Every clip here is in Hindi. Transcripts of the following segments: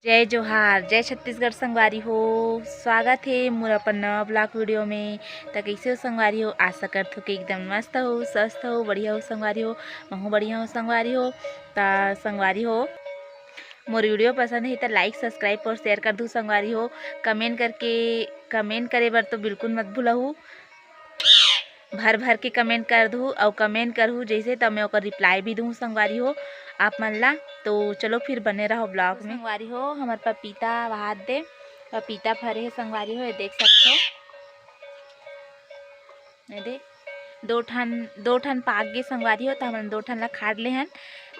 जय जोहार जय छत्तीसगढ़ संगवारी हो। स्वागत है मोर अपन नवा ब्लॉग वीडियो में। तो कैसे हो संगवारी हो? आशा करत हो कि एकदम मस्त हो, स्वस्थ हो, बढ़िया हो संगवारी हो। महू बढ़िया हो संगवारी हो। ता संगवारी हो, मोर वीडियो पसंद है तो लाइक सब्सक्राइब और शेयर कर दूँ संगवारी हो। कमेंट करे बर तो बिल्कुल मत भूलहू। भर भर के कमेंट कर दूँ और कमेंट करहूँ जैसे तब मैं ओकर रिप्लाई भी दूँ संगवारी हो आप मन ला। तो चलो फिर बने रहो ब्लॉग में संगवारी हो। हमार पपीता बहात दे, पपीता फरे है संगवारी हो, ये देख सकते हो। ये दे दो ठन पाक गे संगवारी हो, तो हमन दो ठन ला खाड़ ले हन।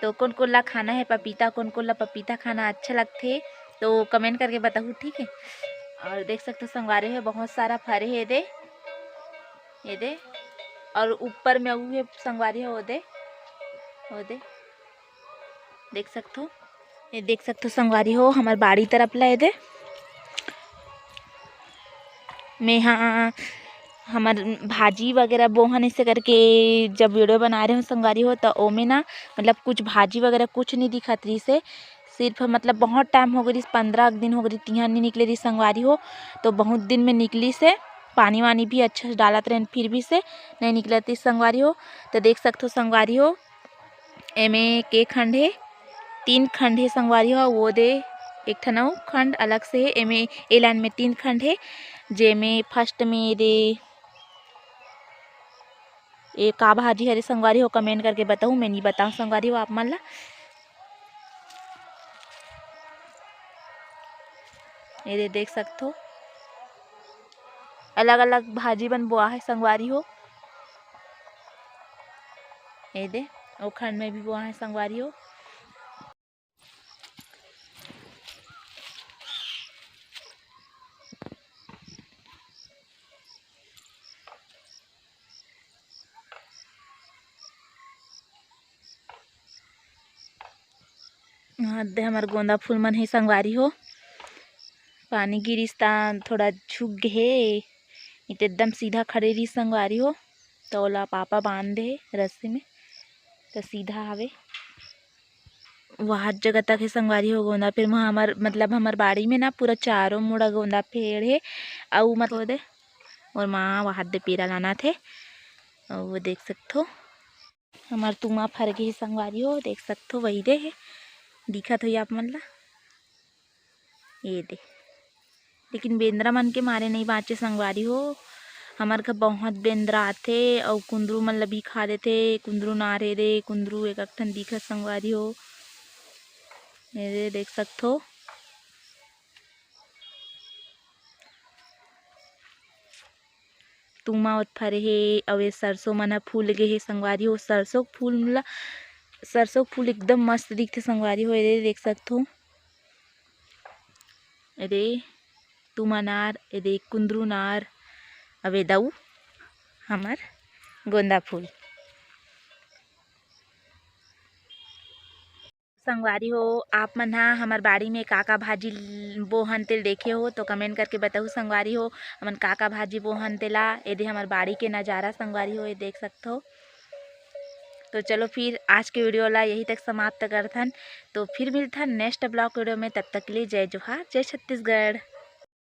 तो कौन कौन ला खाना है पपीता, कौन कौन ला पपीता खाना अच्छा लगथे तो कमेंट करके बताओ, ठीक है। और देख सकते हो संगवारी हो, बहुत सारा फरे है ये दे। और ऊपर में वो संगवारी हो, वो दे देख सकते हो। ये देख सकते हो संगवारी हो, हमार बाड़ी तरफ ला दे मैं हाँ हमार भाजी वगैरह बोहन ऐसे करके जब वीडियो बना रहे हो संगवारी हो, तो ओमे ना मतलब कुछ भाजी वगैरह कुछ नहीं दिखत रही से। सिर्फ मतलब बहुत टाइम हो गई, 15 दिन हो गई तिहां नहीं निकले रही संगवारी हो। तो बहुत दिन में निकली से पानी वानी भी अच्छा से डालत रहे, फिर भी से नहीं निकलती संगवारी हो। तो देख सकते हो संगवारी हो, एमे के खंड है, 3 खंड है संगवारी हो। वो दे एक ठन अउ खंड अलग से है, एमे ए लाइन में 3 खंड है। जेमे फर्स्ट में दे ये का भाजी हरे संगवारी हो, कमेंट करके बताऊँ, मैं नहीं बताऊँ संगवारी हो आप मन ला। ये देख सकते हो अलग अलग भाजी बन बोआ है संगवारी हो। ये दे वो खंड में भी बोआ है संगवारी हो। हाँ दे हमार गोंदा फूल मन है संगवारी हो। पानी गिरिस ता थोड़ा झुक गे हे, इत एकदम सीधा खड़े रही संगवारी हो। तो ओला पापा बांध दे रस्सी में, तो सीधा आवे वहाँ जगह तक है संगवारी हो गोंदा पेड़। वहाँ हमार मतलब हमार बाड़ी में ना पूरा चारों मुड़ा गोंदा पेड़ है। और मतलब दे और माँ वहाँ दे पेड़ा लाना थे, और वो देख सकते हो हमार तुमा फर गे संगवारी हो। देख सकते हो वही दे है, दिखत हो आप मन ला ये दे। लेकिन बेंद्रा मन के मारे नहीं बाँचे संगवारी हो। हमार का बहुत बेंद्रा आथे और कुंदरू मन ला भी खा देथे। कुंदरू नारे दे कुंदरू एक ठन दिखत संगवारी हो, ये देख सकते हो। तुमा ओत फरे हे और ये सरसों मन ह फूल गे हे संगवारी हो। सरसों फूल एकदम मस्त दिखते संगवारी हो। ये देख सकते हो, ये तुमा नार, ये कुंदरू नार, अवे दाऊ हमार गोंदा फूल संगवारी हो। आप मन हा हमार बाड़ी में का भाजी बोहन तेल देखे हो तो कमेंट करके बताओ संगवारी हो। हमन का भाजी बोहन तेला ये हमार बाड़ी के नज़ारा संगवारी हो, ये देख सकते हो। तो चलो फिर आज के वीडियो ला यही तक समाप्त करथन। तो फिर मिलथन नेक्स्ट ब्लॉग वीडियो में, तब तक के लिए जय जोहार जय छत्तीसगढ़।